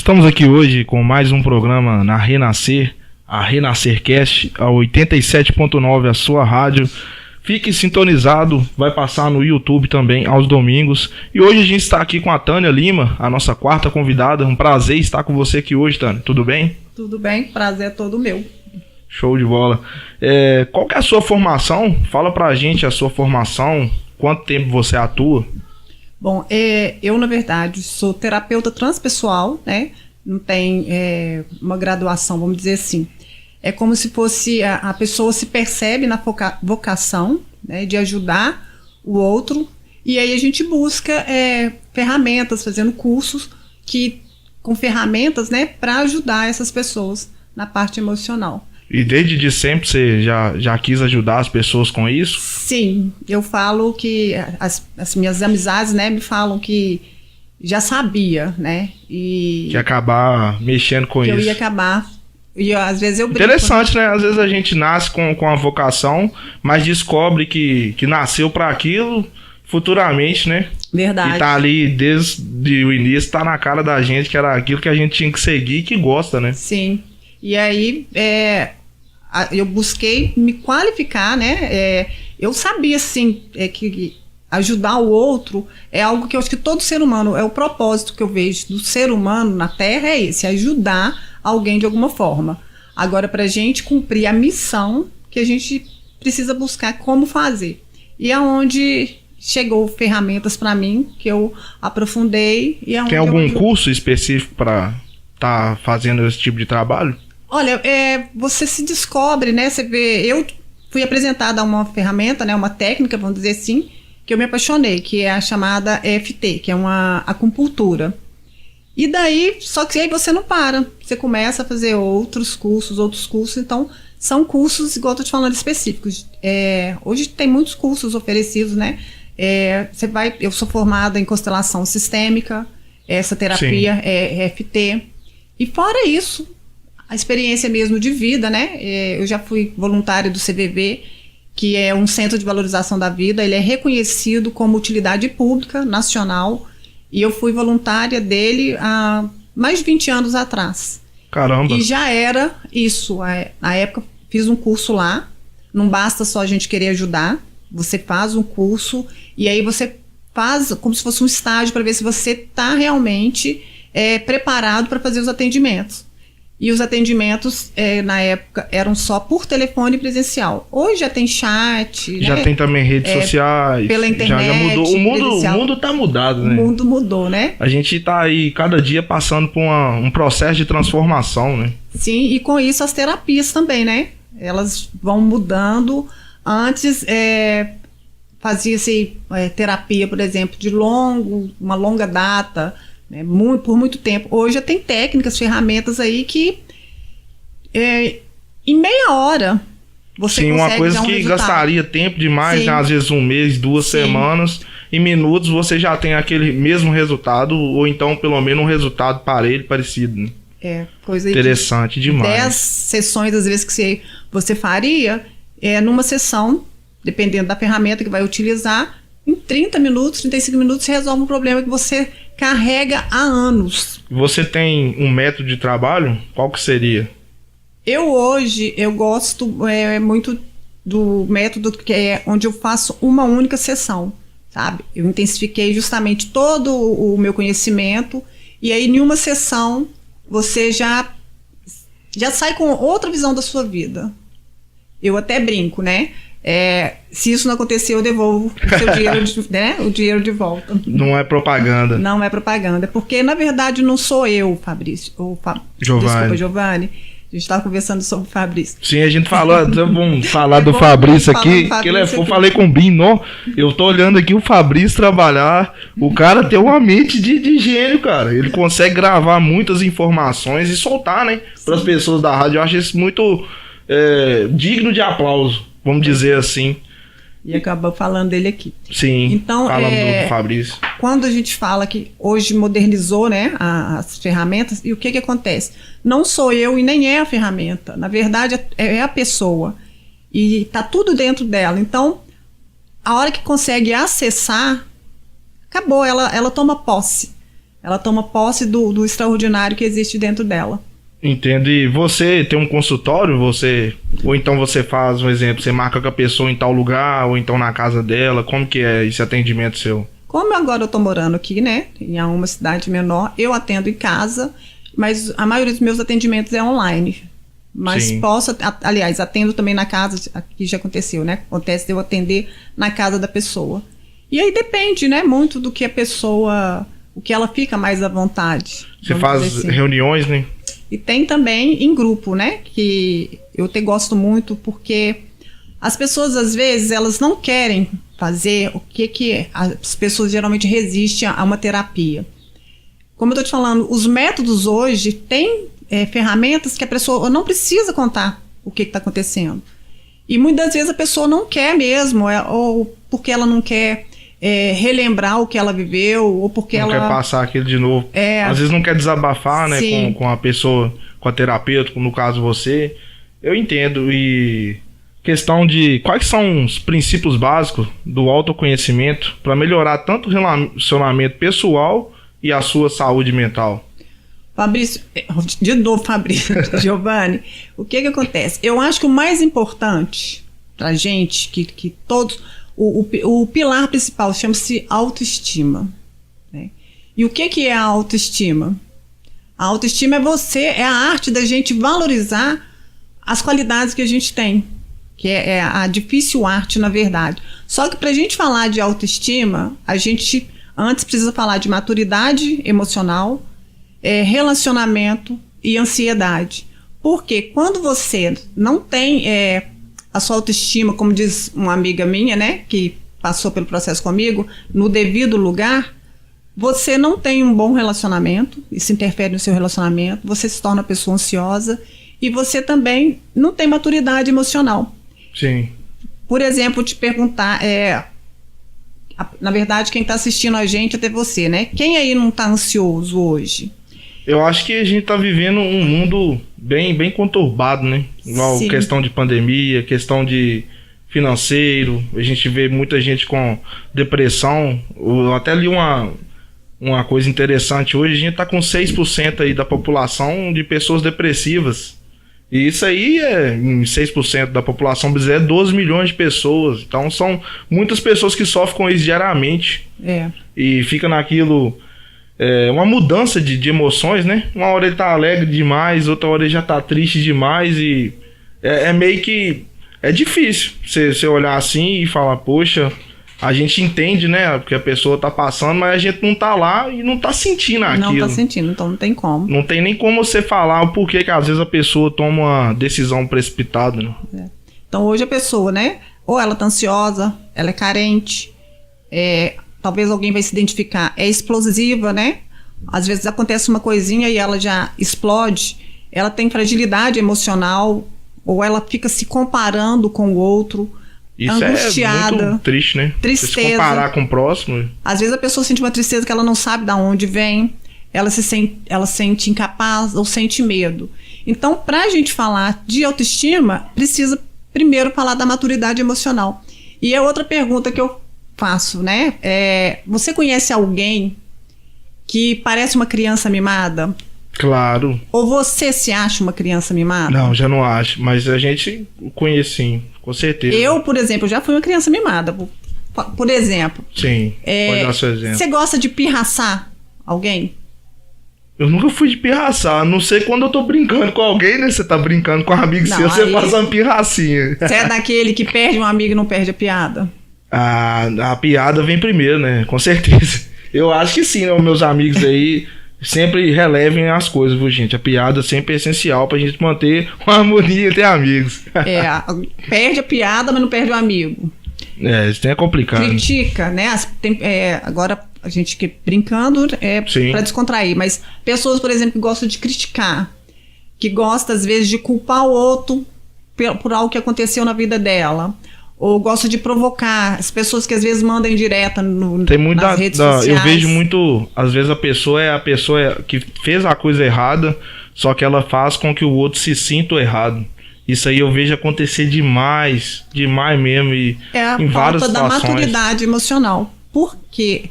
Estamos aqui hoje com mais um programa na Renascer, a RenascerCast, a 87.9, a sua rádio. Fique sintonizado, vai passar no YouTube também aos domingos. E hoje a gente está aqui com a Tânia Lima, a nossa quarta convidada. Um prazer estar com você aqui hoje, Tânia. Tudo bem? Tudo bem, prazer é todo meu. Show de bola. Qual que é a sua formação? Fala pra gente a sua formação, quanto tempo você atua? Bom, eu na verdade sou terapeuta transpessoal, né? Não tem uma graduação, vamos dizer assim. É como se fosse a pessoa se percebe na vocação, né, de ajudar o outro, e aí a gente busca ferramentas, fazendo cursos com ferramentas, né, para ajudar essas pessoas na parte emocional. E desde sempre você já quis ajudar as pessoas com isso? Sim, eu falo que as minhas amizades, né, me falam que já sabia, né? E que ia acabar mexendo com isso. Eu ia acabar. E às vezes eu brinco. Interessante, né? Às vezes a gente nasce com a vocação, mas descobre que nasceu para aquilo futuramente, né? Verdade. E tá ali desde o início, tá na cara da gente que era aquilo que a gente tinha que seguir e que gosta, né? Sim. E aí eu busquei me qualificar, né? Eu sabia, assim, que ajudar o outro é algo que eu acho que todo ser humano, é o propósito que eu vejo do ser humano na Terra, é esse, ajudar alguém de alguma forma. Agora, pra gente cumprir a missão, que a gente precisa buscar como fazer. E aonde chegou ferramentas para mim, que eu aprofundei. E tem algum curso específico para tá fazendo esse tipo de trabalho? Olha, você se descobre, né? Você vê, eu fui apresentada a uma ferramenta, né? Uma técnica, vamos dizer assim, que eu me apaixonei, que é a chamada EFT, que é uma acupuntura. E daí, só que aí você não para, você começa a fazer outros cursos, então são cursos, igual eu tô te falando, específicos. Hoje tem muitos cursos oferecidos, né? Eu sou formada em constelação sistêmica, essa terapia é EFT, e fora isso, a experiência mesmo de vida, né? Eu já fui voluntária do CVV, que é um centro de valorização da vida, ele é reconhecido como utilidade pública nacional, e eu fui voluntária dele há mais de 20 anos atrás. Caramba! E já era isso. Na época, fiz um curso lá. Não basta só a gente querer ajudar. Você faz um curso e aí você faz como se fosse um estágio para ver se você está realmente preparado para fazer os atendimentos. E os atendimentos, na época, eram só por telefone presencial. Hoje já tem chat. Já, né? Tem também redes sociais. Pela internet. Já mudou. O mundo tá mudado, né? O mundo mudou, né? A gente tá aí, cada dia, passando por um processo de transformação, né? Sim, e com isso as terapias também, né? Elas vão mudando. Antes, fazia-se terapia, por exemplo, uma longa data, né, por muito tempo. Hoje já tem técnicas, ferramentas aí que em meia hora você consegue uma coisa dar um que resultado. Gastaria tempo demais, né, às vezes um mês, 2 semanas, em minutos você já tem aquele mesmo resultado, ou então pelo menos um resultado parecido, né? Coisa interessante demais. 10 sessões, às vezes, que você faria, numa sessão, dependendo da ferramenta que vai utilizar, em 30 minutos, 35 minutos, você resolve um problema que você carrega há anos. Você tem um método de trabalho? Qual que seria? Hoje, eu gosto muito do método que é onde eu faço uma única sessão, sabe? Eu intensifiquei justamente todo o meu conhecimento e aí, em uma sessão, você já sai com outra visão da sua vida. Eu até brinco, né? Se isso não acontecer, eu devolvo o seu dinheiro, né? O dinheiro de volta. Não é propaganda. Não é propaganda, porque na verdade não sou eu, Fabrício. Desculpa, Giovanni. A gente estava conversando sobre o Fabrício. Sim, a gente falou, vamos falar do Fabrício aqui. Eu falei com o Bino, eu tô olhando aqui o Fabrício trabalhar. O cara tem uma mente de gênio, cara. Ele consegue gravar muitas informações e soltar, né? Para as pessoas da rádio. Eu acho isso muito digno de aplauso, vamos dizer assim. E acabou falando dele aqui. Sim, então, falando do Fabrício. Quando a gente fala que hoje modernizou, né, as ferramentas, e o que acontece? Não sou eu e nem é a ferramenta. Na verdade, é a pessoa. E tá tudo dentro dela. Então, a hora que consegue acessar, acabou, ela toma posse. Ela toma posse do extraordinário que existe dentro dela. Entendo. E você tem um consultório? Ou então você faz, um exemplo, você marca com a pessoa em tal lugar, ou então na casa dela? Como que é esse atendimento seu? Como agora eu tô morando aqui, né, em uma cidade menor, eu atendo em casa, mas a maioria dos meus atendimentos é online. Mas Sim. aliás, atendo também na casa, aqui já aconteceu, né? Acontece de eu atender na casa da pessoa. E aí depende, né, muito do que a pessoa, o que ela fica mais à vontade. Você faz reuniões, né? E tem também em grupo, né, que eu gosto muito, porque as pessoas, às vezes, elas não querem fazer o que as pessoas geralmente resistem a uma terapia. Como eu estou te falando, os métodos hoje têm ferramentas que a pessoa não precisa contar o que está acontecendo. E muitas vezes a pessoa não quer mesmo, ou porque ela não quer relembrar o que ela viveu, ou porque não ela quer passar aquilo de novo. Às vezes não quer desabafar, né, com a pessoa, com a terapeuta, no caso você. Eu entendo. E questão de quais são os princípios básicos do autoconhecimento para melhorar tanto o relacionamento pessoal e a sua saúde mental? Fabrício, de novo, Fabrício, Giovanni, o que acontece? Eu acho que o mais importante pra gente, que todos, o pilar principal chama-se autoestima, né? E o que é a autoestima? A autoestima é a arte da gente valorizar as qualidades que a gente tem, que é a difícil arte, na verdade. Só que pra gente falar de autoestima, a gente antes precisa falar de maturidade emocional, relacionamento e ansiedade. Porque quando você não tem a sua autoestima, como diz uma amiga minha, né, que passou pelo processo comigo, no devido lugar, você não tem um bom relacionamento, isso interfere no seu relacionamento, você se torna uma pessoa ansiosa e você também não tem maturidade emocional. Sim. Por exemplo, te perguntar, na verdade, quem está assistindo a gente até você, né? Quem aí não está ansioso hoje? Eu acho que a gente tá vivendo um mundo bem conturbado, né? Igual Sim. Questão de pandemia, questão de financeiro. A gente vê muita gente com depressão. Eu até li uma coisa interessante. Hoje a gente tá com 6% aí da população de pessoas depressivas. E isso aí em 6% da população brasileira, 12 milhões de pessoas. Então são muitas pessoas que sofrem com isso diariamente. E fica naquilo... uma mudança de emoções, né? Uma hora ele tá alegre demais, outra hora ele já tá triste demais e meio que... É difícil você olhar assim e falar, poxa, a gente entende, né? Porque a pessoa tá passando, mas a gente não tá lá e não tá sentindo aquilo. Não tá sentindo, então não tem como. Não tem nem como você falar o porquê que às vezes a pessoa toma uma decisão precipitada, né? Então hoje a pessoa, né? Ou ela tá ansiosa, ela é carente, talvez alguém vai se identificar, é explosiva, né? Às vezes acontece uma coisinha e ela já explode, ela tem fragilidade emocional, ou ela fica se comparando com o outro, isso angustiada. É muito triste, né? Tristeza. Se comparar com o próximo. Às vezes a pessoa sente uma tristeza que ela não sabe de onde vem, ela sente incapaz ou sente medo. Então, pra gente falar de autoestima, precisa primeiro falar da maturidade emocional. E a outra pergunta que eu faço, né? Você conhece alguém que parece uma criança mimada? Claro. Ou você se acha uma criança mimada? Não, já não acho. Mas a gente conhece sim, com certeza. Eu, por exemplo, já fui uma criança mimada. Por exemplo. Sim, pode dar seu exemplo. Você gosta de pirraçar alguém? Eu nunca fui de pirraçar. Não sei quando eu tô brincando com alguém, né? Você tá brincando com um amigo seu, você faz uma pirracinha. Você é daquele que perde um amigo e não perde a piada? A piada vem primeiro, né? Com certeza. Eu acho que sim, né? Os meus amigos aí sempre relevem as coisas, viu, gente? A piada sempre é essencial pra gente manter uma harmonia entre amigos. Perde a piada, mas não perde o amigo. Isso é complicado. Critica, né? Agora a gente que brincando pra descontrair, mas pessoas, por exemplo, que gostam de criticar, que gostam às vezes de culpar o outro por algo que aconteceu na vida dela, ou gosta de provocar as pessoas que às vezes mandam indireta nas redes sociais. Eu vejo muito, às vezes a pessoa que fez a coisa errada, só que ela faz com que o outro se sinta errado. Isso aí eu vejo acontecer demais mesmo, e em várias situações. É a falta da maturidade emocional. Porque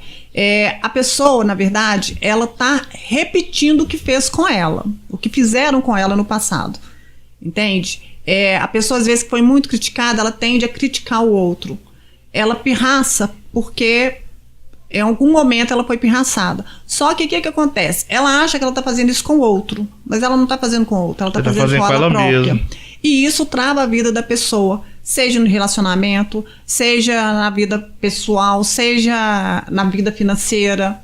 A pessoa, na verdade, ela está repetindo o que fez com ela, o que fizeram com ela no passado, entende? A pessoa, às vezes, que foi muito criticada, ela tende a criticar o outro. Ela pirraça porque em algum momento ela foi pirraçada. Só que o que acontece? Ela acha que ela está fazendo isso com o outro, mas ela não está fazendo com o outro, ela está fazendo com ela própria. Mesmo. E isso trava a vida da pessoa, seja no relacionamento, seja na vida pessoal, seja na vida financeira.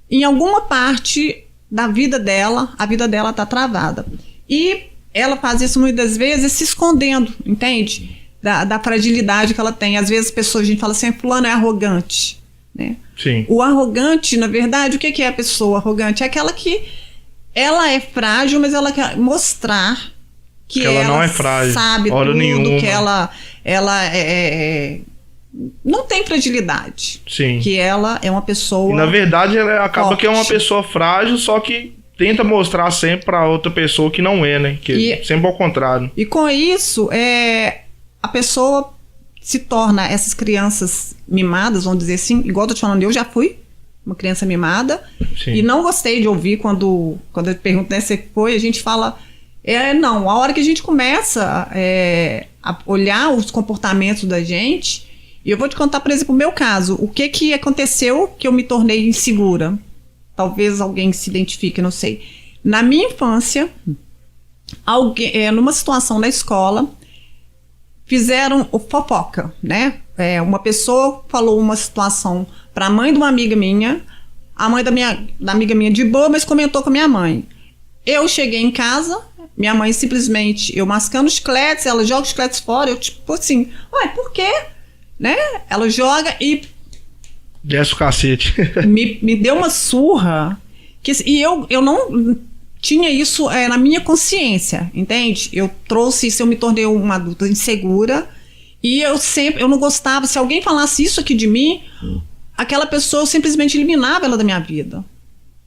Em alguma parte da vida dela, a vida dela está travada. E ela faz isso muitas vezes se escondendo, entende? Da fragilidade que ela tem. Às vezes a gente fala assim, fulano é arrogante, né? Sim. O arrogante, na verdade, o que é a pessoa arrogante? É aquela que ela é frágil, mas ela quer mostrar que ela não é frágil, sabe tudo, nenhuma. Que ela não tem fragilidade. Sim. Que ela é uma pessoa... E, na verdade, ela acaba forte. Que é uma pessoa frágil, só que tenta mostrar sempre para outra pessoa que não é, né? Que sempre ao contrário. E com isso, a pessoa se torna essas crianças mimadas, vamos dizer assim, igual eu tô te falando, eu já fui uma criança mimada. Sim. E não gostei de ouvir quando eu pergunto, né, você foi, a gente fala... não, a hora que a gente começa a olhar os comportamentos da gente, e eu vou te contar, por exemplo, o meu caso, o que aconteceu que eu me tornei insegura. Talvez alguém se identifique, não sei. Na minha infância, numa situação na escola, fizeram fofoca, né? Uma pessoa falou uma situação para a mãe de uma amiga minha, a mãe da amiga minha de boa, mas comentou com a minha mãe. Eu cheguei em casa, minha mãe simplesmente, eu mascando os chicletes, ela joga os chicletes fora, eu tipo assim, ué, por quê? Né? Ela joga e... desce o cacete. me deu uma surra, e eu não tinha isso na minha consciência, entende? Eu trouxe isso, eu me tornei uma adulta insegura, e eu não gostava, se alguém falasse isso aqui de mim, aquela pessoa, eu simplesmente eliminava ela da minha vida,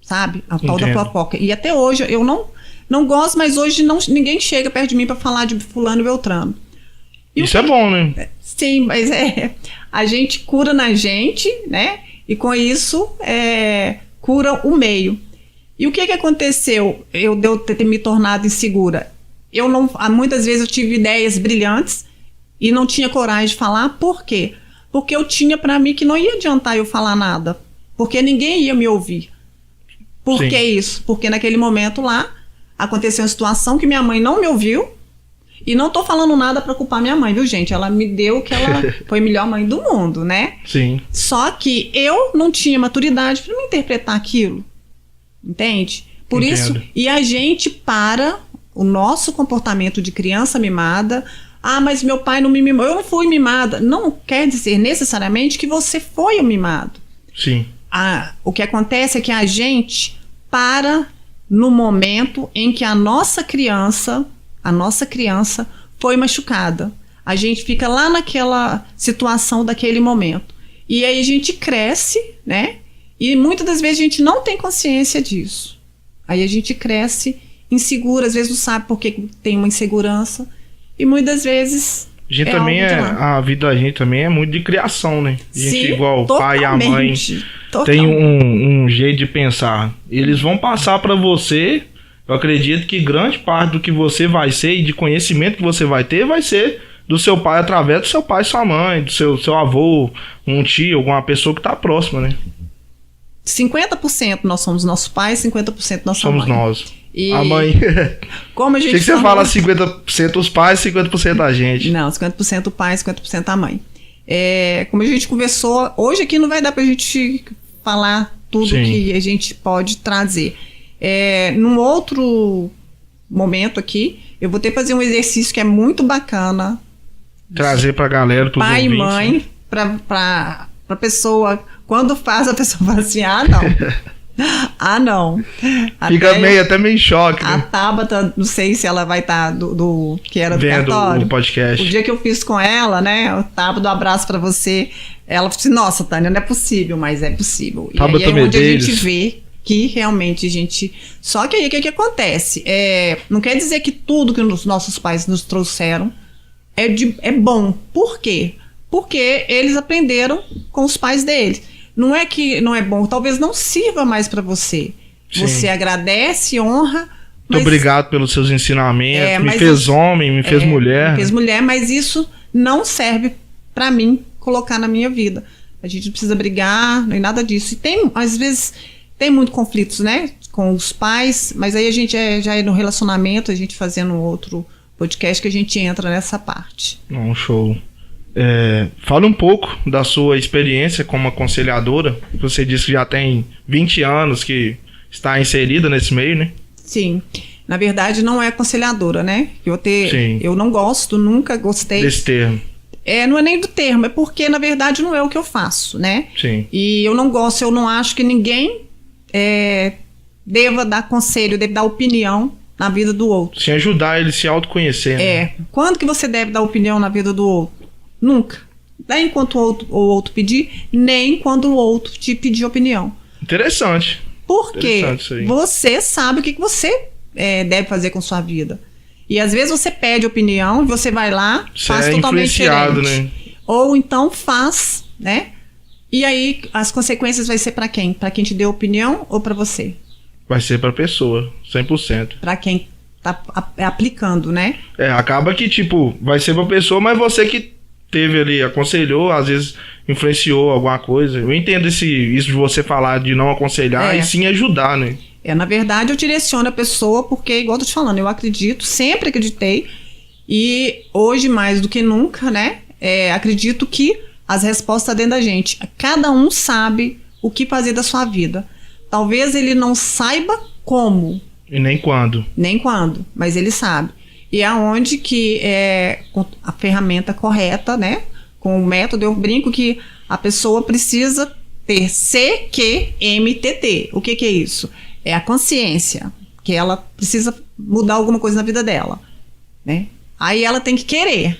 sabe? A tal da fofoca. E até hoje, eu não gosto, mas hoje ninguém chega perto de mim para falar de fulano e beltrano. Isso é bom, né? Sim, mas a gente cura na gente, né? E com isso, cura o meio. E o que aconteceu? Eu ter me tornado insegura. Muitas vezes eu tive ideias brilhantes e não tinha coragem de falar. Por quê? Porque eu tinha para mim que não ia adiantar eu falar nada. Porque ninguém ia me ouvir. Por que isso? Porque naquele momento lá, aconteceu uma situação que minha mãe não me ouviu. E não tô falando nada pra culpar minha mãe, viu, gente? Ela me deu que ela foi a melhor mãe do mundo, né? Sim. Só que eu não tinha maturidade pra me interpretar aquilo. Entende? Por isso, e a gente para o nosso comportamento de criança mimada. Mas meu pai não me mimou. Eu não fui mimada. Não quer dizer necessariamente que você foi o mimado. Sim. O que acontece é que a gente para no momento em que a nossa criança foi machucada. A gente fica lá naquela situação daquele momento. E aí a gente cresce, né? E muitas das vezes a gente não tem consciência disso. Aí a gente cresce insegura, às vezes não sabe por que tem uma insegurança. E muitas vezes... a vida da gente também é muito de criação, né? A gente, sim, igual o pai e a mãe, tem um jeito de pensar. Eles vão passar para você... Eu acredito que grande parte do que você vai ser e de conhecimento que você vai ter vai ser do seu pai, através do seu pai e sua mãe, do seu avô, um tio, alguma pessoa que está próxima, né? 50% nós somos nosso pai, 50% nossa somos mãe. Somos nós. E a mãe... Como a gente Achei que você fala 50% os pais, 50% a gente. Não, 50% o pai, 50% a mãe. Como a gente conversou, hoje aqui não vai dar pra gente falar tudo que a gente pode trazer. Num outro momento aqui, eu vou ter que fazer um exercício que é muito bacana. Trazer pra galera, pros pai ouvintes, e mãe, né? pra pessoa, quando faz, a pessoa fala assim, não. Não. Fica até meio em choque, né? A Tabata, não sei se ela vai estar que era do cartório. O podcast. O dia que eu fiz com ela, né? O Tabata, um abraço pra você. Ela falou assim, nossa, Tânia, não é possível, mas é possível. E aí é onde a gente vê que realmente a gente... Só que aí o que acontece? Não quer dizer que tudo que os nossos pais nos trouxeram é bom. Por quê? Porque eles aprenderam com os pais deles. não é que não é bom, talvez não sirva mais para você. Sim. Você agradece, honra. Muito obrigado pelos seus ensinamentos. Me fez homem, me fez mulher. Me fez mulher, mas isso não serve para mim colocar na minha vida. A gente não precisa brigar, nem nada disso. E às vezes, tem muito conflitos, né? Com os pais, mas aí a gente já é no relacionamento, a gente fazendo outro podcast que a gente entra nessa parte. Show. Fala um pouco da sua experiência como aconselhadora. Você disse que já tem 20 anos que está inserida nesse meio, né? Sim. Na verdade, não é aconselhadora, né? Eu não gosto, nunca gostei desse termo. Não é nem do termo, é porque, na verdade, não é o que eu faço, né? Sim. E eu não gosto, eu não acho que ninguém deva dar conselho, deve dar opinião na vida do outro. Se ajudar ele a se autoconhecer. Né? Quando que você deve dar opinião na vida do outro? Nunca. Nem enquanto o outro pedir, nem quando o outro te pedir opinião. Interessante. Porque você sabe o que você deve fazer com sua vida. E às vezes você pede opinião e você vai lá, faz totalmente diferente. Né? Ou então faz, né? E aí as consequências vai ser para quem? Para quem te deu opinião ou para você? Vai ser para a pessoa, 100%. Para quem tá aplicando, né? Acaba que vai ser para a pessoa, mas você que teve ali, aconselhou, às vezes influenciou alguma coisa. Eu entendo isso de você falar de não aconselhar e sim ajudar, né? Na verdade, eu direciono a pessoa porque, igual eu tô te falando, eu acredito, sempre acreditei, e hoje mais do que nunca, né? Acredito que as respostas estão dentro da gente. Cada um sabe o que fazer da sua vida. Talvez ele não saiba como. E nem quando. Nem quando, mas ele sabe. E aonde que com a ferramenta correta, né? Com o método, eu brinco que a pessoa precisa ter CQMTT. O que é isso? É a consciência, que ela precisa mudar alguma coisa na vida dela, né? Aí ela tem que querer.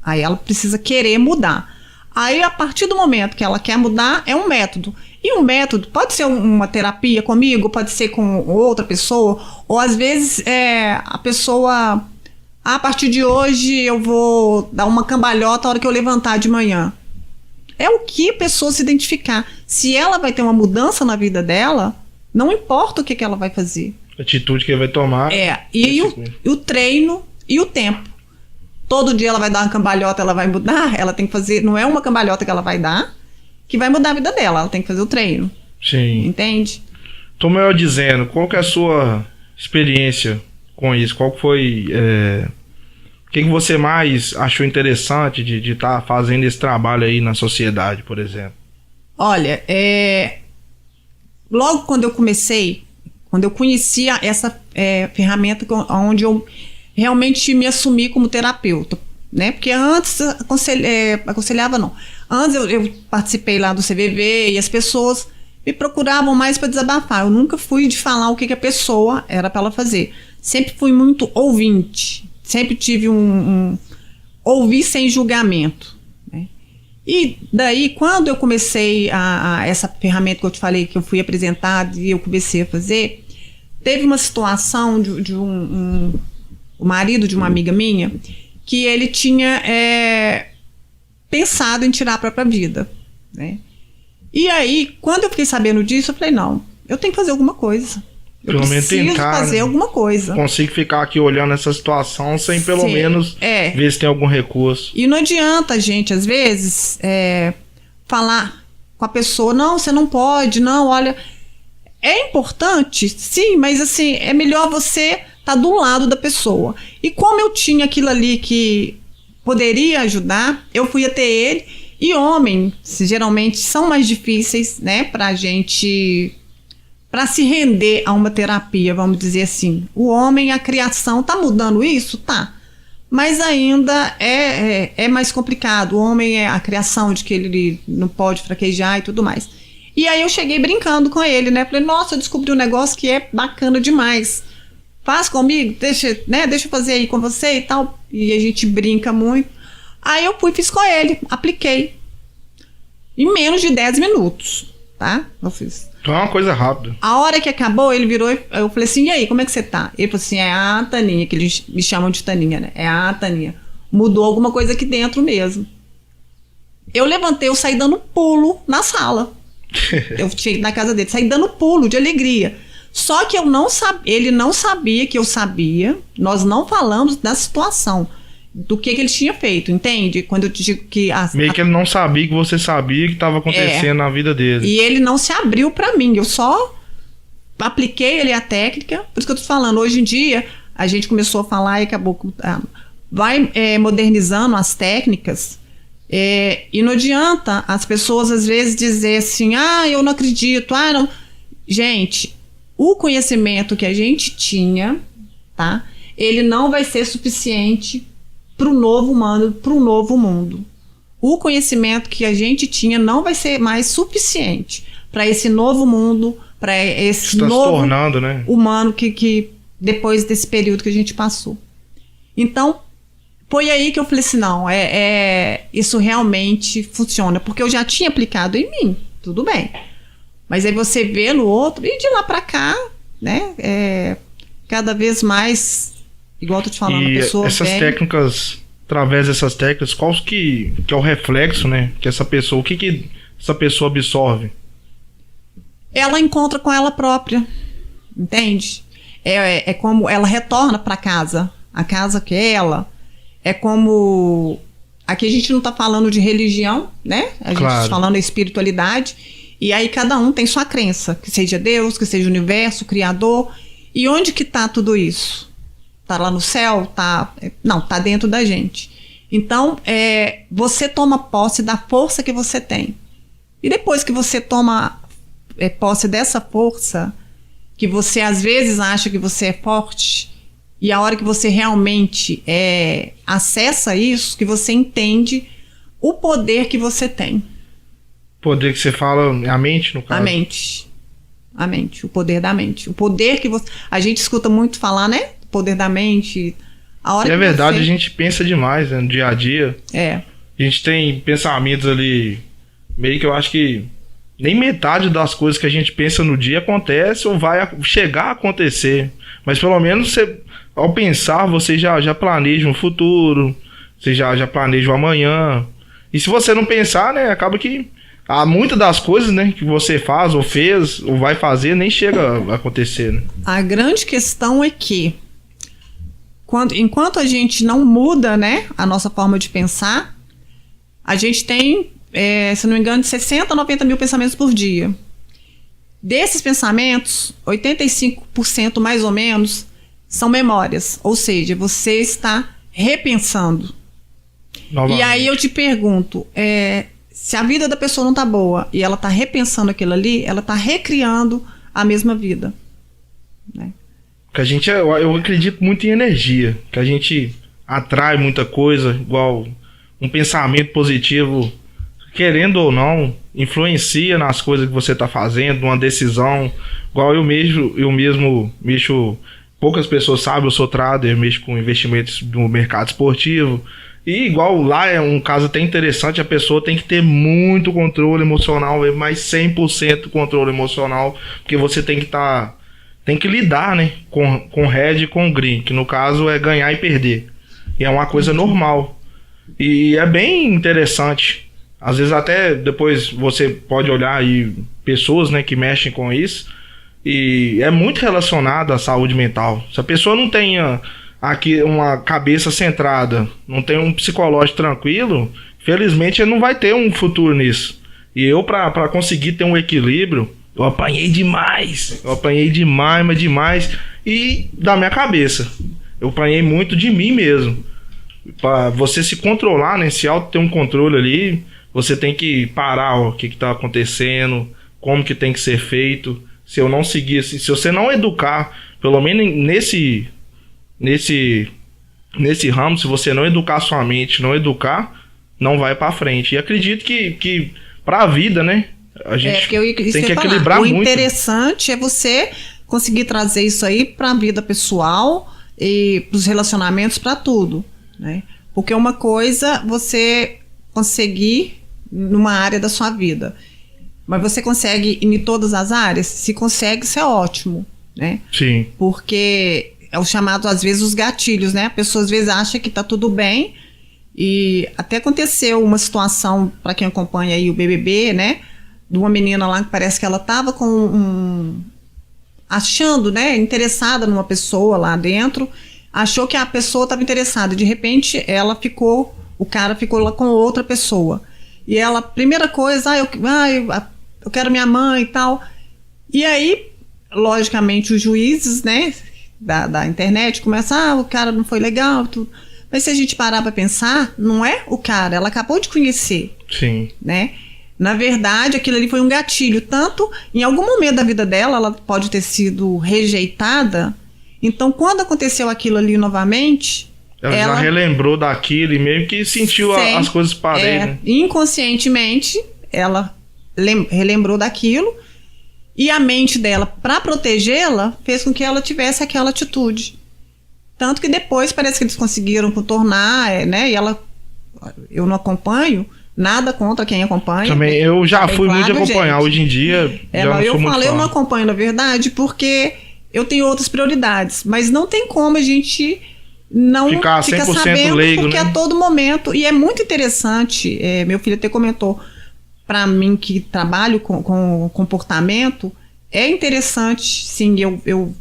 Aí ela precisa querer mudar. Aí, a partir do momento que ela quer mudar, é um método. E um método pode ser uma terapia comigo, pode ser com outra pessoa, ou às vezes a pessoa... a partir de hoje eu vou dar uma cambalhota a hora que eu levantar de manhã. É o que a pessoa se identificar. Se ela vai ter uma mudança na vida dela... Não importa o que ela vai fazer. A atitude que ela vai tomar. E o treino e o tempo. Todo dia ela vai dar uma cambalhota, ela vai mudar. Ela tem que fazer... Não é uma cambalhota que ela vai dar que vai mudar a vida dela. Ela tem que fazer o treino. Sim. Entende? Tô melhor dizendo, qual que é a sua experiência com isso? Qual que foi... o que você mais achou interessante de estar fazendo esse trabalho aí na sociedade, por exemplo? Olha, logo quando eu comecei, quando eu conhecia essa ferramenta onde eu realmente me assumi como terapeuta, né? Porque antes aconselhava não. Antes eu participei lá do CVV e as pessoas me procuravam mais para desabafar. Eu nunca fui de falar o que a pessoa era para ela fazer. Sempre fui muito ouvinte. Sempre tive ouvir sem julgamento. E daí, quando eu comecei essa ferramenta que eu te falei, que eu fui apresentada e eu comecei a fazer, teve uma situação de o marido de uma amiga minha, que ele tinha pensado em tirar a própria vida, né? E aí, quando eu fiquei sabendo disso, eu falei, não, eu tenho que fazer alguma coisa. Eu preciso fazer alguma coisa. Consigo ficar aqui olhando essa situação sem pelo menos ver se tem algum recurso. E não adianta a gente, às vezes, falar com a pessoa, não, você não pode, não, olha... É importante, sim, mas assim, é melhor você estar do lado da pessoa. E como eu tinha aquilo ali que poderia ajudar, eu fui até ele. E homens, geralmente, são mais difíceis, né, pra gente... para se render a uma terapia, vamos dizer assim. O homem, a criação, tá mudando isso? Tá. Mas ainda é mais complicado. O homem a criação de que ele não pode fraquejar e tudo mais. E aí eu cheguei brincando com ele, né? Falei, nossa, eu descobri um negócio que é bacana demais. Faz comigo, deixa eu fazer aí com você e tal. E a gente brinca muito. Aí eu fiz com ele, apliquei. Em menos de 10 minutos, tá? Eu fiz. Então é uma coisa rápida. A hora que acabou, ele virou e eu falei assim, e aí, como é que você tá? Ele falou assim, é a Taninha, que eles me chamam de Taninha, né? É a Taninha. Mudou alguma coisa aqui dentro mesmo. Eu levantei, eu saí dando pulo na sala. Eu cheguei na casa dele, saí dando pulo de alegria. Só que eu não ele não sabia que eu sabia. Nós não falamos da situação, do que ele tinha feito, entende? Quando eu digo que... Meio que ele não sabia que você sabia que estava acontecendo na vida dele. E ele não se abriu pra mim, eu só apliquei ali a técnica. Por isso que eu tô falando, hoje em dia, a gente começou a falar e acabou... vai modernizando as técnicas, e não adianta as pessoas às vezes dizer assim, eu não acredito, não... Gente, o conhecimento que a gente tinha, tá? Ele não vai ser suficiente para o novo humano, para o novo mundo. O conhecimento que a gente tinha não vai ser mais suficiente para esse novo mundo, para esse novo tornando, né? Humano que depois desse período que a gente passou. Então, foi aí que eu falei assim, não, isso realmente funciona, porque eu já tinha aplicado em mim, tudo bem. Mas aí você vê no outro, e de lá pra cá, né, cada vez mais, igual eu tô te falando, e a pessoa essas técnicas, através dessas técnicas, qual que é o reflexo, né, que essa pessoa, o que essa pessoa absorve? Ela encontra com ela própria, entende? É como ela retorna pra casa, a casa que é ela, é como... Aqui a gente não tá falando de religião, né, a gente tá falando de espiritualidade. E aí cada um tem sua crença, que seja Deus, que seja o universo, o Criador. E onde que tá tudo isso? Tá lá no céu? Não, tá dentro da gente. Então, você toma posse da força que você tem. E depois que você toma posse dessa força, que você às vezes acha que você é forte, e a hora que você realmente acessa isso, que você entende o poder que você tem. Poder que você fala é a mente, no caso? A mente, o poder da mente. O poder que você... A gente escuta muito falar, né? O poder da mente. A hora e é verdade, a gente pensa demais, né, no dia a dia. A gente tem pensamentos ali, meio que eu acho que nem metade das coisas que a gente pensa no dia acontece ou vai chegar a acontecer. Mas pelo menos você, ao pensar, você já planeja um futuro, você já planeja o amanhã. E se você não pensar, né, acaba que há muitas das coisas, né, que você faz ou fez ou vai fazer nem chega a acontecer, né? A grande questão é que enquanto a gente não muda, né, a nossa forma de pensar, a gente tem, se não me engano, de 60 a 90 mil pensamentos por dia. Desses pensamentos, 85% mais ou menos são memórias, ou seja, você está repensando. Novamente. E aí eu te pergunto, se a vida da pessoa não tá boa e ela tá repensando aquilo ali, ela tá recriando a mesma vida, né? Porque eu acredito muito em energia, que a gente atrai muita coisa, igual um pensamento positivo, querendo ou não, influencia nas coisas que você tá fazendo, uma decisão, igual eu mesmo mexo, poucas pessoas sabem, eu sou trader, mexo com investimentos no mercado esportivo. E igual lá é um caso até interessante, a pessoa tem que ter muito controle emocional, mais 100% controle emocional, porque você tem que lidar, né, com red e com green, que no caso é ganhar e perder. E é uma coisa normal. E é bem interessante. Às vezes até depois você pode olhar aí pessoas, né, que mexem com isso, e é muito relacionado à saúde mental. Se a pessoa não tenha aqui uma cabeça centrada, não tem um psicológico tranquilo, felizmente ele não vai ter um futuro nisso. E eu, pra conseguir ter um equilíbrio, eu apanhei demais, mas demais, e da minha cabeça, eu apanhei muito de mim mesmo. Pra você se controlar, né, se auto ter um controle ali, você tem que parar, o que tá acontecendo, como que tem que ser feito. Se eu não seguir assim, se você não educar, pelo menos nesse ramo, se você não educar sua mente, não educar, não vai pra frente. E acredito que pra vida, né, a gente tem que equilibrar muito. O interessante é você conseguir trazer isso aí pra vida pessoal e pros relacionamentos, pra tudo, né? Porque uma coisa você conseguir numa área da sua vida, mas você consegue em todas as áreas? Se consegue, isso é ótimo, né? Sim. Porque é o chamado, às vezes, os gatilhos, né? A pessoa, às vezes, acha que tá tudo bem E até aconteceu uma situação, para quem acompanha aí o BBB, né? De uma menina lá que parece que ela estava achando, né? Interessada numa pessoa lá dentro. Achou que a pessoa estava interessada. De repente, o cara ficou lá com outra pessoa. E ela, primeira coisa, eu quero minha mãe e tal. E aí, logicamente, os juízes, né, da internet começam, o cara não foi legal, tudo. Mas se a gente parar para pensar, não é o cara, ela acabou de conhecer. Sim. Né? Na verdade, aquilo ali foi um gatilho. Tanto, em algum momento da vida dela, ela pode ter sido rejeitada. Então, quando aconteceu aquilo ali novamente... Ela já relembrou daquilo e meio que sentiu as coisas parelhas. Né? Inconscientemente, ela relembrou daquilo. E a mente dela, para protegê-la, fez com que ela tivesse aquela atitude. Tanto que depois parece que eles conseguiram contornar, né? E eu não acompanho, nada contra quem acompanha. Também, eu já fui muito de acompanhar, hoje em dia já não sou muito fã. Eu não acompanho, na verdade, porque eu tenho outras prioridades. Mas não tem como a gente não ficar 100% sabendo, leigo, porque né? a todo momento, e é muito interessante, meu filho até comentou, para mim que trabalho com comportamento, é interessante, sim, eu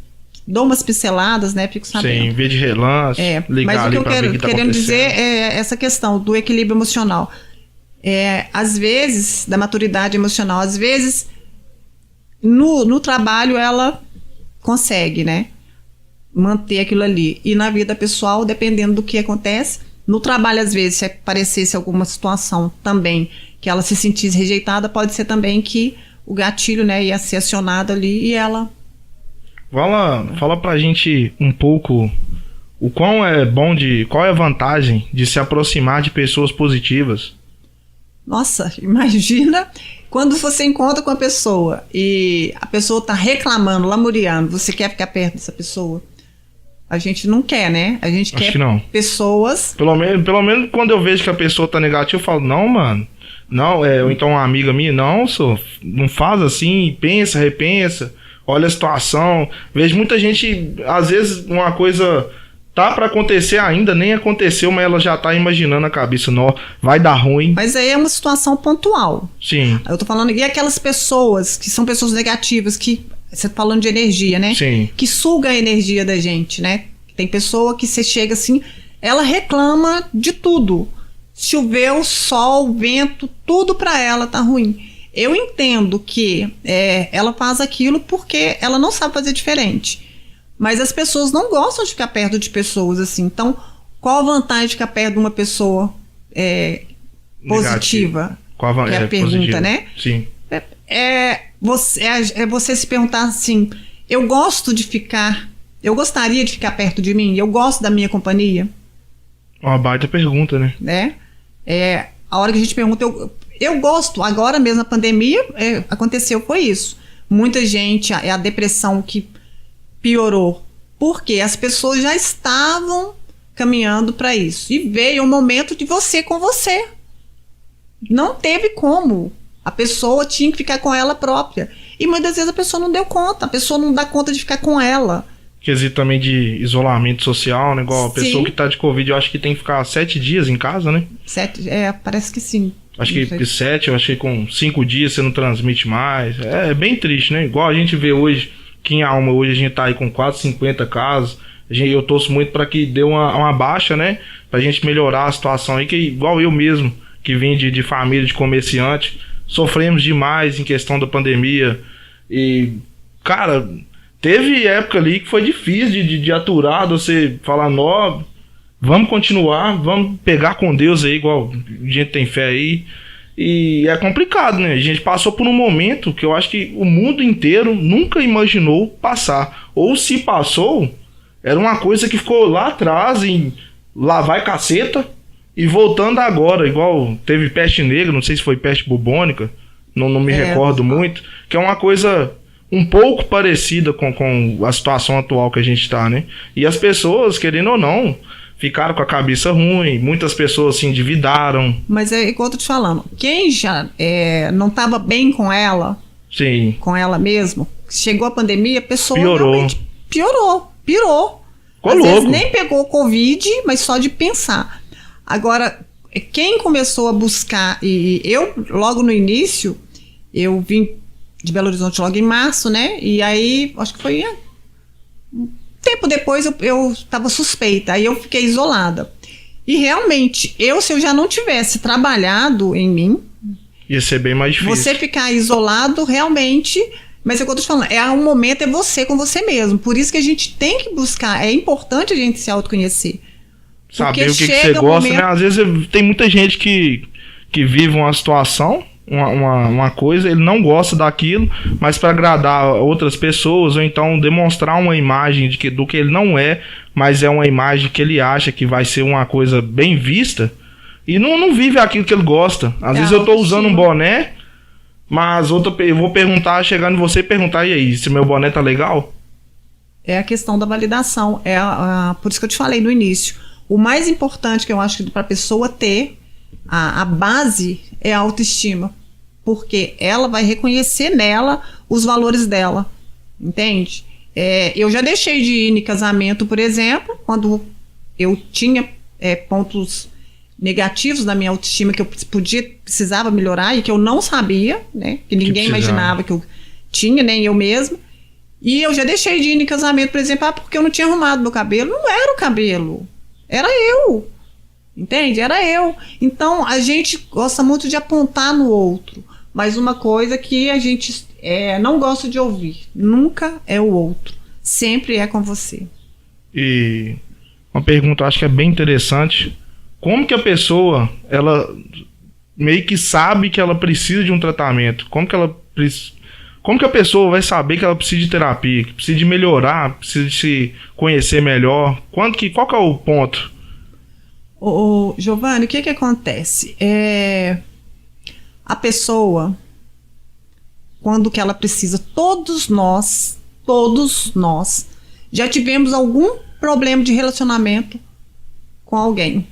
dou umas pinceladas, né, fico sabendo. Sim, ver de relance, ligar mas ali o que eu querendo dizer é essa questão do equilíbrio emocional. Às vezes, da maturidade emocional, às vezes, no trabalho ela consegue, né, manter aquilo ali. E na vida pessoal, dependendo do que acontece, no trabalho, às vezes, se aparecesse alguma situação também que ela se sentisse rejeitada, pode ser também que o gatilho, né, ia ser acionado ali e ela... Fala pra gente um pouco qual é a vantagem de se aproximar de pessoas positivas. Nossa, imagina quando você encontra com a pessoa e a pessoa tá reclamando, lamuriando, você quer ficar perto dessa pessoa? A gente não quer, né? A gente quer pessoas... Pelo menos quando eu vejo que a pessoa tá negativa, eu falo, não, mano. Não, ou então uma amiga minha, não faz assim, pensa, repensa, olha a situação. Vejo muita gente, às vezes uma coisa tá pra acontecer ainda, nem aconteceu, mas ela já tá imaginando na cabeça, não, vai dar ruim. Mas aí é uma situação pontual. Sim. Eu tô falando, e aquelas pessoas que são pessoas negativas, que você tá falando de energia, né? Sim. Que suga a energia da gente, né? Tem pessoa que você chega assim, ela reclama de tudo. Choveu, sol, vento, tudo pra ela tá ruim. Eu entendo que ela faz aquilo porque ela não sabe fazer diferente. Mas as pessoas não gostam de ficar perto de pessoas assim. Então, qual a vantagem de ficar perto de uma pessoa positiva? Qual a que é a pergunta, positiva, né? Sim. Você se perguntar assim, eu gostaria de ficar perto de mim? Eu gosto da minha companhia? Uma baita pergunta, né? A hora que a gente pergunta, eu gosto. Agora mesmo na pandemia, foi isso. Muita gente, a depressão que piorou, porque as pessoas já estavam caminhando para isso. E veio o momento de você com você. Não teve como. A pessoa tinha que ficar com ela própria. E muitas vezes a pessoa não deu conta. A pessoa não dá conta de ficar com ela. Quesito também de isolamento social, né? Igual a pessoa que tá de Covid, eu acho que tem que ficar 7 dias em casa, né? 7, parece que sim. Acho que 7, eu achei que com 5 dias você não transmite mais. É bem triste, né? Igual a gente vê hoje, que em Alma, hoje a gente tá aí com quase 50 casos. Eu torço muito para que dê uma baixa, né? Pra gente melhorar a situação aí, que igual eu mesmo, que vim de família de comerciante, sofremos demais em questão da pandemia. E, cara, teve época ali que foi difícil de aturar, você falar, não, vamos continuar, vamos pegar com Deus aí, igual a gente tem fé aí. E é complicado, né? A gente passou por um momento que eu acho que o mundo inteiro nunca imaginou passar. Ou se passou, era uma coisa que ficou lá atrás, em lá vai caceta, e voltando agora, igual teve peste negra, não sei se foi peste bubônica, não me recordo muito, que é uma coisa um pouco parecida com a situação atual que a gente tá, né? E as pessoas, querendo ou não, ficaram com a cabeça ruim, muitas pessoas se endividaram. Mas é igual eu tô te falando, quem já não estava bem com ela, sim, com ela mesmo, chegou a pandemia, a pessoa realmente pirou. Às vezes nem pegou Covid, mas só de pensar. Agora, quem começou a buscar, e eu, logo no início, eu vim de Belo Horizonte logo em março, né? E aí, acho que foi um tempo depois, eu estava suspeita, aí eu fiquei isolada. E realmente, se eu já não tivesse trabalhado em mim... Ia ser bem mais difícil. Você ficar isolado, realmente... Mas é o que eu tô te falando, um momento é você com você mesmo. Por isso que a gente tem que buscar, é importante a gente se autoconhecer. Saber o que você gosta, né? Às vezes tem muita gente que vive uma situação, uma coisa, ele não gosta daquilo, mas para agradar outras pessoas, ou então demonstrar uma imagem do que ele não é, mas é uma imagem que ele acha que vai ser uma coisa bem vista, e não vive aquilo que ele gosta. Às vezes eu tô usando um boné, mas eu vou perguntar, chegando em você e perguntar, e aí, se meu boné tá legal? É a questão da validação, por isso que eu te falei no início. O mais importante que eu acho que para a pessoa ter, a base é a autoestima, porque ela vai reconhecer nela os valores dela, entende? Eu já deixei de ir em casamento, por exemplo, quando eu tinha pontos negativos da minha autoestima que eu precisava melhorar e que eu não sabia, né? Que ninguém imaginava que eu tinha, nem eu mesma. E eu já deixei de ir em casamento, por exemplo, porque eu não tinha arrumado meu cabelo. Não era o cabelo, era eu. Entende? Era eu. Então, a gente gosta muito de apontar no outro, mas uma coisa que a gente não gosta de ouvir, nunca é o outro, sempre é com você. E uma pergunta, acho que é bem interessante. Como que a pessoa, ela meio que sabe que ela precisa de um tratamento? Como que a pessoa vai saber que ela precisa de terapia, que precisa de melhorar, precisa de se conhecer melhor? Qual que é o ponto? Giovanni, o que acontece? A pessoa, quando que ela precisa, todos nós, já tivemos algum problema de relacionamento com alguém.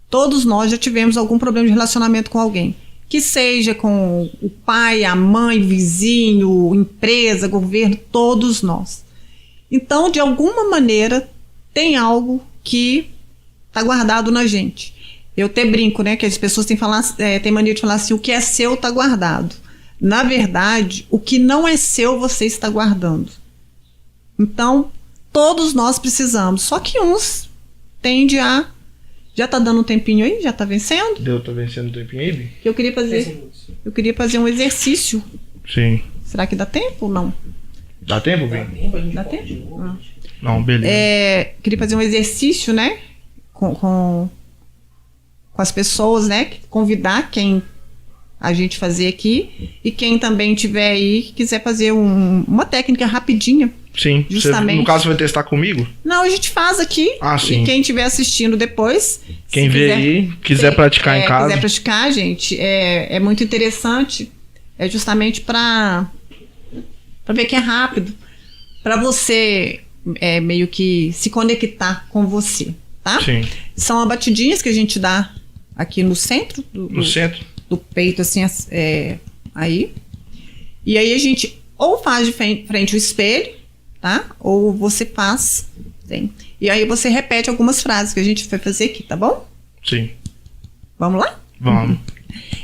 Todos nós já tivemos algum problema de relacionamento com alguém. Que seja com o pai, a mãe, vizinho, empresa, governo, todos nós. Então, de alguma maneira, tem algo que está guardado na gente. Eu até brinco, né? Que as pessoas têm mania de falar assim, o que é seu está guardado. Na verdade, o que não é seu, você está guardando. Então, todos nós precisamos. Só que uns tendem a... Já tá dando um tempinho aí? Já tá vencendo? Tá vencendo um tempinho aí, Bi? Eu queria fazer um exercício. Sim. Será que dá tempo ou não? Dá tempo, Bi? Dá tempo? Não, beleza. Queria fazer um exercício, né? Com as pessoas, né? Convidar quem a gente fazer aqui. E quem também tiver aí, que quiser fazer uma técnica rapidinha. Sim, justamente. No caso, você vai testar comigo? Não, a gente faz aqui. Sim. E quem estiver assistindo depois... Quem vê aí, quiser praticar em casa... Quiser praticar, gente, é muito interessante. É justamente para ver que é rápido. Para você meio que se conectar com você, tá? Sim. São batidinhas que a gente dá aqui no centro. Centro? Do peito, assim, aí. E aí a gente ou faz de frente ao espelho, tá? Ou você faz, sim. E aí você repete algumas frases que a gente vai fazer aqui, tá bom? Sim. Vamos lá? Vamos.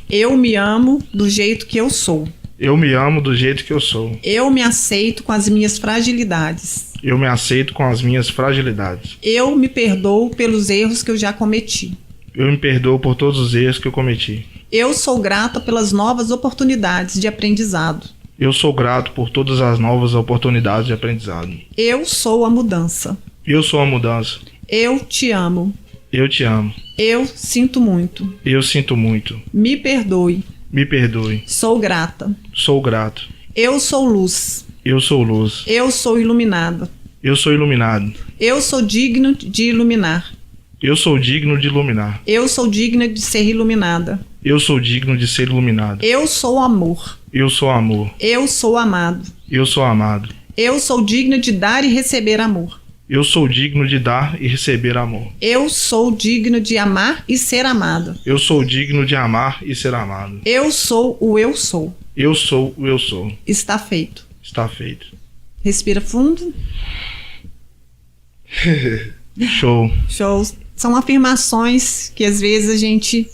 Eu me amo do jeito que eu sou. Eu me amo do jeito que eu sou. Eu me aceito com as minhas fragilidades. Eu me aceito com as minhas fragilidades. Eu me perdoo pelos erros que eu já cometi. Eu me perdoo por todos os erros que eu cometi. Eu sou grata pelas novas oportunidades de aprendizado. Eu sou grato por todas as novas oportunidades de aprendizado. Eu sou a mudança. Eu sou a mudança. Eu te amo. Eu te amo. Eu sinto muito. Eu sinto muito. Me perdoe. Me perdoe. Sou grata. Sou grato. Eu sou luz. Eu sou luz. Eu sou iluminada. Eu sou iluminado. Eu sou digno de iluminar. Eu sou digno de iluminar. Eu sou digna de ser iluminada. Eu sou digno de ser iluminado. Eu sou amor. Eu sou amor. Eu sou amado. Eu sou amado. Eu sou digna de dar e receber amor. Eu sou digno de dar e receber amor. Eu sou digno de amar e ser amado. Eu sou digno de amar e ser amado. Eu sou o eu sou. Eu sou o eu sou. Está feito. Está feito. Respira fundo. Show. Show. são afirmações que às vezes a gente...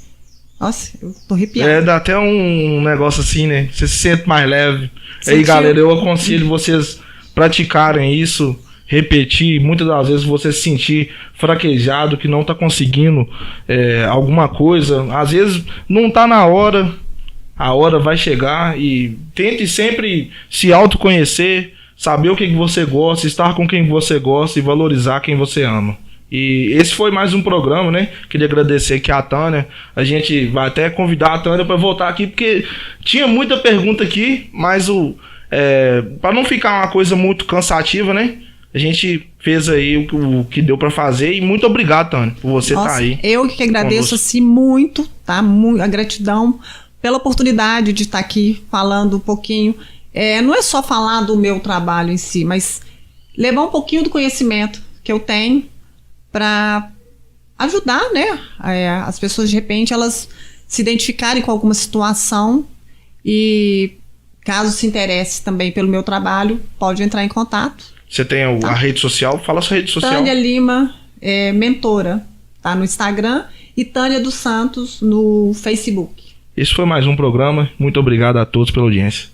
Nossa, eu tô arrepiada. Dá até um negócio assim, né? Você se sente mais leve. Sentiu. Aí, galera, eu aconselho vocês praticarem isso, repetir. Muitas das vezes você se sentir fraquejado, que não tá conseguindo alguma coisa. Às vezes não tá na hora, a hora vai chegar, e tente sempre se autoconhecer, saber o que você gosta, estar com quem você gosta e valorizar quem você ama. E esse foi mais um programa, né? Queria agradecer aqui a Tânia. A gente vai até convidar a Tânia para voltar aqui, porque tinha muita pergunta aqui, mas para não ficar uma coisa muito cansativa, né? A gente fez aí o que deu para fazer. E muito obrigado, Tânia, por você estar aí. Eu que agradeço assim, muito, tá? A gratidão pela oportunidade de estar aqui falando um pouquinho. Não é só falar do meu trabalho em si, mas levar um pouquinho do conhecimento que eu tenho para ajudar, né, as pessoas, de repente, elas se identificarem com alguma situação, e caso se interesse também pelo meu trabalho, pode entrar em contato. Você tem a rede social? Fala a sua rede social. Tânia Lima, mentora, tá no Instagram, e Tânia dos Santos no Facebook. Esse foi mais um programa. Muito obrigado a todos pela audiência.